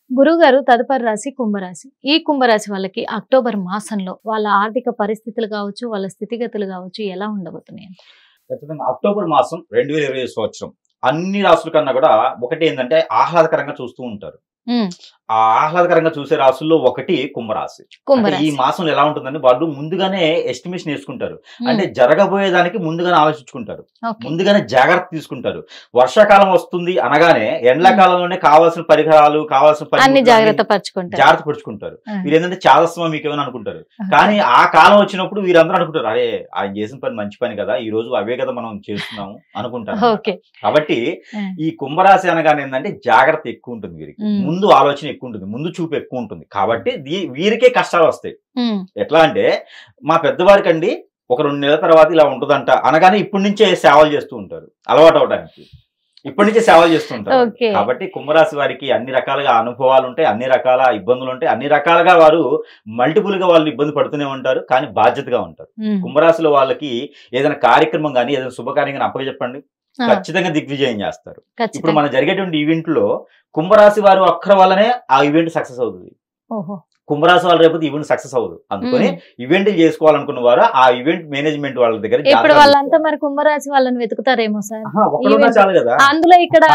గురువుగారు తదుపరి రాశి కుంభరాశి. ఈ కుంభరాశి వాళ్ళకి అక్టోబర్ మాసంలో వాళ్ళ ఆర్థిక పరిస్థితులు కావచ్చు, వాళ్ళ స్థితిగతులు కావచ్చు ఎలా ఉండబోతున్నాయి? ఖచ్చితంగా అక్టోబర్ మాసం 2020 సంవత్సరం అన్ని రాసుల కన్నా కూడా ఒకటి ఏంటంటే ఆహ్లాదకరంగా చూస్తూ ఉంటారు. హ్మ్. ఆ ఆహ్లాదకరంగా చూసే రాసుల్లో ఒకటి కుంభరాశి. అంటే ఈ కుంభరాశి. మాసంలో ఎలా ఉంటుందని వాళ్ళు ముందుగానే ఎస్టిమేషన్ వేసుకుంటారు. అంటే హ్మ్. జరగబోయేదానికి ముందుగానే ఆలోచించుకుంటారు. ఓకే. ముందుగానే జాగ్రత్త తీసుకుంటారు. వర్షాకాలం వస్తుంది అనగానే హ్మ్. ఎండాకాలంలోనే కావాల్సిన పరికరాలు, కావాల్సిన అన్ని పనిముట్లు అన్ని జాగ్రత్త పరుచుకుంటారు. జాగ్రత్త పరుచుకుంటారు. ఆ! వీరేంటంటే చాదస్తం మీకేమైనా అనుకుంటారు. ఓకే. కానీ ఆ కాలం వచ్చినప్పుడు వీరందరూ అనుకుంటారు, అరే ఆయన చేసిన పని మంచి పని కదా, ఈ రోజు అవే కదా మనం చేస్తున్నాము అనుకుంటారన్నమాట. ఓకే. కాబట్టి ఆ! ఈ కుంభరాశి అనగానే ఏంటంటే జాగ్రత్త ఎక్కువ ఉంటుంది వీరికి. హ్మ్. ముందు ఆలోచన ఎక్కువ ఉంటుంది. ముందు చూపు ఎక్కువ ఉంటుంది. కాబట్టి వీరికే కష్టాలు వస్తాయి. హ్మ్. ఎట్లా అంటే మా పెద్దవారికండి ఒక 2 నెలల తర్వాత ఇలా ఉంటుందంట అనగానే ఇప్పటి నుంచే సేవలు చేస్తూ ఉంటారు. అలవాటు అవడానికి. ఇప్పటి నుంచే సేవలు చేస్తూ ఉంటారు. ఓకే. కాబట్టి కుంభరాశి వారికి అన్ని రకాలుగా అనుభవాలు ఉంటాయి. అన్ని రకాల ఇబ్బందులు ఉంటాయి. అన్ని రకాలుగా వారు మల్టిపుల్ గా వాళ్ళు ఇబ్బంది పడుతూనే ఉంటారు. కానీ బాధ్యతగా ఉంటారు. హ్మ్. కుంభరాశిలో వాళ్ళకి ఏదైనా కార్యక్రమం కానీ ఏదైనా శుభకార్యం కానీ అప్పచెప్పండి, ఆ! ఖచ్చితంగా దిగ్విజయం చేస్తారు. ఇప్పుడు ఖచ్చితంగా. మన జరిగేటువంటి ఈవెంట్ లో కుంభరాశి వారు ఒక్కరి వల్లనే ఆ ఈవెంట్ సక్సెస్ అవుతుంది. ఓహో! కుంభరాశి వాళ్ళ రేపు ఈవెంట్ సక్సెస్ అవ్వదు. అందుకని హ్మ్. ఈవెంట్లు చేసుకోవాలనుకున్న వారు ఆ ఈవెంట్ మేనేజ్మెంట్ వాళ్ళ దగ్గర ఇప్పుడు జాగ్రత్తగా వాళ్ళంతా చూసుకోవాలి. మరి కుంభరాశి వాళ్ళని వెతుకుతారేమో సార్. ఒక్కడున్నా ఈవెంట్ చాలు కదా. అందులో ఇక్కడ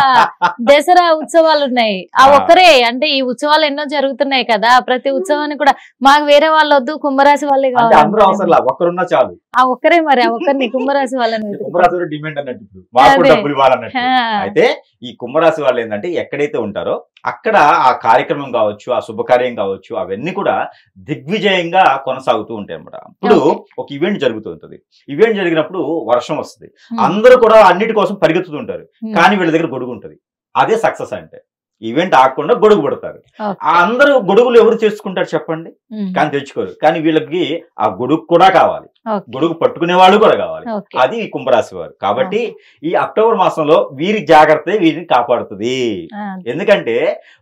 దసరా ఉత్సవాలు ఉన్నాయి. ఆ ఆ, ఒక్కరే అంటే ఈ ఉత్సవాలు ఎన్నో జరుగుతున్నాయి కదా. ప్రతి ఉత్సవాన్ని కూడా మాకు వేరే వాళ్ళు వద్దు కుంభరాశి వాళ్ళే అంటే అందరూ అవసరం కావాలంటారేమో. లేదు, ఒక్కరున్నా చాలు. ఆ ఒక్కరే మరి ఆ ఒక్కరిని కుంభరాశి వాళ్ళని వెతుకుతారు. కుంభరాశి వారు డిమాండ్ అన్నట్టు ఇప్పుడు మాకు అదే. డబ్బులు ఇవ్వాలన్నట్టు. ఆ! అయితే ఈ కుంభరాశి వాళ్ళు ఏంటంటే ఎక్కడైతే ఉంటారో అక్కడ ఆ కార్యక్రమం కావచ్చు, ఆ శుభకార్యం కావచ్చు, అవన్నీ కూడా దిగ్విజయంగా కొనసాగుతూ ఉంటాయి అన్నమాట. ఇప్పుడు ఓకే. ఒక ఈవెంట్ జరుగుతూ ఉంటుంది. ఈవెంట్ జరిగినప్పుడు వర్షం వస్తుంది. హ్మ్. అందరూ కూడా అన్నిటి కోసం పరిగెత్తుతుంటారు. హ్మ్. కానీ వీళ్ళ దగ్గర గొడుగు ఉంటుంది. అదే సక్సెస్ అంటే. ఈవెంట్ ఆగకుండా గొడుగు పడతారు. ఆ ఓకే. అందరూ గొడుగులు ఎవరు చేసుకుంటారు చెప్పండి? హ్మ్. కానీ తెచ్చుకోరు. కానీ వీళ్ళకి ఆ గొడుగు కూడా కావాలి. ఓకే. గొడుగు పట్టుకునే వాళ్ళు కూడా కావాలి. ఓకే. అది ఈ కుంభరాశి వారు. కాబట్టి ఓకే. ఈ అక్టోబర్ మాసంలో వీరి జాగ్రత్త వీరిని కాపాడుతుంది. ఆ! ఎందుకంటే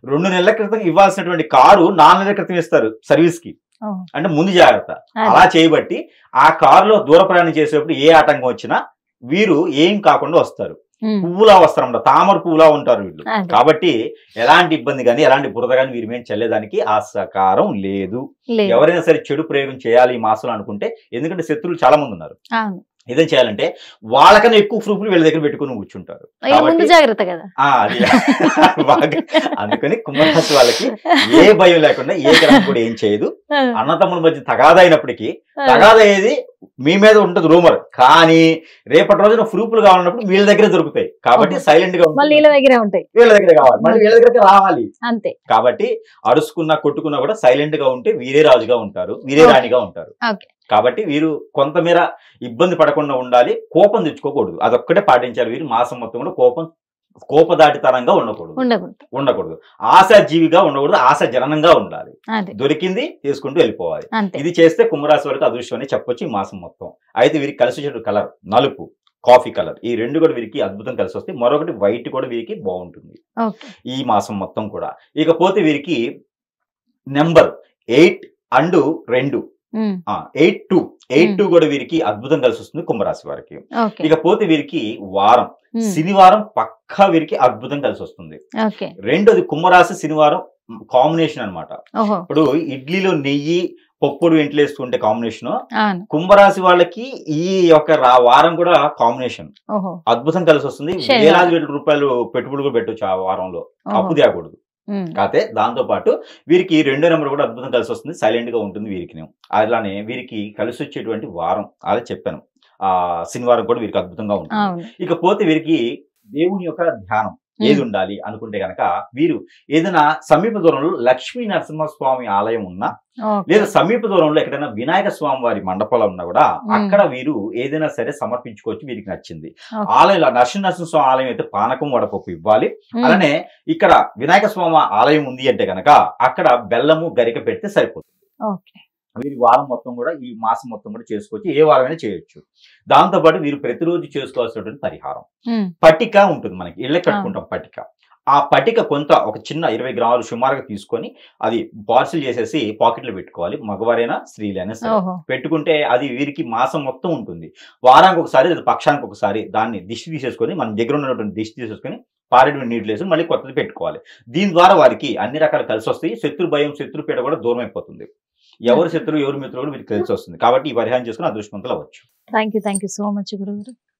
2 నెలల క్రితం ఇవ్వాల్సినటువంటి కారు 4 నెలల క్రితం ఇస్తారు సర్వీస్ కి. ఓహ్! అంటే ముందు జాగ్రత్త. అదే. అలా చేయబట్టి ఆ కారులో దూర ప్రయాణం చేసేటప్పుడు ఏ ఆటంకం వచ్చినా వీరు ఏం కాకుండా వస్తారు. హ్మ్. పువ్వులా వస్తారు, తామర పువ్వులా ఉంటారు వీళ్ళు. అదే. కాబట్టి ఎలాంటి ఇబ్బంది కానీ ఎలాంటి బురద కానీ వీరి మీద చల్లేదానికి ఆస్కారం లేదు. లేదు. ఎవరైనా సరే చెడు ప్రయోగం చేయాలి ఈ మాసంలో అనుకుంటే, ఎందుకంటే శత్రువులు చాలా మంది ఉన్నారు. అవును. ఏదేం చేయాలంటే వాళ్ళకన్నా ఎక్కువ ప్రూఫ్లు వీళ్ళ దగ్గర పెట్టుకుని కూర్చుంటారు. ఇక ముందు కాబట్టి జాగ్రత్త కదా. అది బాగా అందుకని కుంభరాశి వాళ్ళకి ఏ భయం లేకుండా ఏ గ్రహం కూడా ఏం చేయదు. ఆ! అన్నతమ్ముల మధ్య తగాదా అయినప్పటికీ ఆ! తగాదా అయ్యేది మీ మీద ఉంటుంది రూమర్, కానీ రేపటి రోజున ప్రూఫ్లు కావాలన్నప్పుడు వీళ్ళ దగ్గరే దొరుకుతాయి. కాబట్టి ఓహో! సైలెంట్ గా మళ్ళీ ఉంటుంది. వీళ్ళ దగ్గరే ఉంటాయి. వీళ్ళ దగ్గర కావాలి, మళ్ళీ వీళ్ళ దగ్గరికి రావాలి. అంతే. కాబట్టి అరుసుకున్నా కొట్టుకున్నా కూడా సైలెంట్ గా ఉంటే వీరే రాజుగా ఉంటారు, వీరే ఓకే. రాణిగా ఉంటారు. ఓకే. కాబట్టి వీరు కొంతమేర ఇబ్బంది పడకుండా ఉండాలి. కోపం తెచ్చుకోకూడదు. అదొక్కటే పాటించాలి. వీరు మాసం మొత్తం కూడా కోపదాటితనంగా ఉండకూడదు. ఉండకూడదు. ఉండకూడదు. ఆశాజీవిగా ఉండకూడదు. ఆశ జననంగా ఉండాలి. అదే. దొరికింది తీసుకుంటూ వెళ్ళిపోవాలి. అంతే. ఇది చేస్తే కుంభరాశి వారికి అదృష్టం అని చెప్పొచ్చు ఈ మాసం మొత్తం. అయితే వీరికి కలిసి వచ్చే కలర్ నలుపు, కాఫీ కలర్, ఈ రెండు కూడా వీరికి అద్భుతం కలిసి వస్తాయి. మరొకటి వైట్ కూడా వీరికి బాగుంటుంది ఓకే. ఈ మాసం మొత్తం కూడా. ఇకపోతే వీరికి నెంబర్ 8 అండ్ 2 హ్మ్. 8-2 హ్మ్. 8-2 కూడా వీరికి అద్భుతం కలిసి వస్తుంది కుంభరాశి వారికి. ఓకే. ఇకపోతే వీరికి వారం హ్మ్. శనివారం పక్కా వీరికి అద్భుతం కలిసి వస్తుంది. ఓకే. రెండోది కుంభరాశి శనివారం కాంబినేషన్ అన్నమాట. ఓహో! ఇప్పుడు ఇడ్లీలో నెయ్యి పప్పుడు వెంట్లేస్తుంటే కాంబినేషన్, అవును. కుంభరాశి వాళ్ళకి ఈ యొక్క వారం కూడా కాంబినేషన్ ఓహో! అద్భుతం కలిసి వస్తుంది. శనివారం. వేలాది వేల రూపాయలు పెట్టుబడి కూడా పెట్టొచ్చు ఆ వారంలో. ఓహో! అప్పు తేకూడదు. హ్మ్. కాకపోతే దాంతో పాటు వీరికి రెండో నెంబర్ కూడా అద్భుతం కలిసి వస్తుంది. సైలెంట్ గా ఉంటుంది వీరికి. అలానే వీరికి కలిసి వచ్చేటువంటి వారం అదే చెప్పాను. శనివారం కూడా వీరికి అద్భుతంగా ఉంటుంది. అవును. ఇకపోతే వీరికి దేవుని యొక్క ధ్యానం ఏది హ్మ్. ఉండాలి అనుకుంటే గనక వీరు ఏదైనా సమీప దూరంలో లక్ష్మీ నరసింహస్వామి ఆలయం ఉన్నా, ఓకే. లేదా సమీప దూరంలో ఎక్కడైనా వినాయక స్వామి వారి మండపాలు ఉన్నా కూడా హ్మ్. అక్కడ వీరు ఏదైనా సరే సమర్పించుకోవచ్చు. వీరికి నచ్చింది ఓకే. ఆలయంలో నరసింహస్వామి ఆలయం అయితే పానకం వడపప్పు ఇవ్వాలి. హ్మ్. అలానే ఇక్కడ వినాయక స్వామి ఆలయం ఉంది అంటే గనక అక్కడ బెల్లము గరిక పెడితే సరిపోతుంది. ఓకే. వీరి వారం మొత్తం కూడా ఈ మాసం మొత్తం కూడా చేసుకోవచ్చు. ఏ వారమైనా చేయొచ్చు. దాంతోపాటు వీరు ప్రతిరోజు చేసుకోవాల్సినటువంటి పరిహారం హ్మ్. పట్టిక ఉంటుంది. మనకి ఇళ్ళకి అవును. కట్టుకుంటాం పట్టిక. ఆ పట్టిక కొంత ఒక చిన్న 20 గ్రాములు సుమారుగా తీసుకొని అది పార్సిల్ చేసేసి పాకెట్లో పెట్టుకోవాలి. మగవారైనా స్త్రీలైనా సరే ఓహో! పెట్టుకుంటే అది వీరికి మాసం మొత్తం ఉంటుంది. వారానికి ఒకసారి లేదా పక్షానికి ఒకసారి దాన్ని దిష్టి తీసేసుకొని మన దగ్గర ఉన్నటువంటి దిష్టి తీసేసుకొని పారేడు నీటిలో వేసి మళ్ళీ కొత్తది పెట్టుకోవాలి. దీని ద్వారా వారికి అన్ని రకాలు కలిసి వస్తాయి. శత్రు భయం, శత్రుపీడ కూడా దూరం అయిపోతుంది. ఎవరు శత్రువు ఎవరు మిత్రుడు కూడా వీరికి కలిసి వస్తుంది. కాబట్టి ఈ పరిహారం చేసుకుని అదృష్టవంతులు అవ్వచ్చు. థ్యాంక్ యూ సో మచ్ గురుగారు.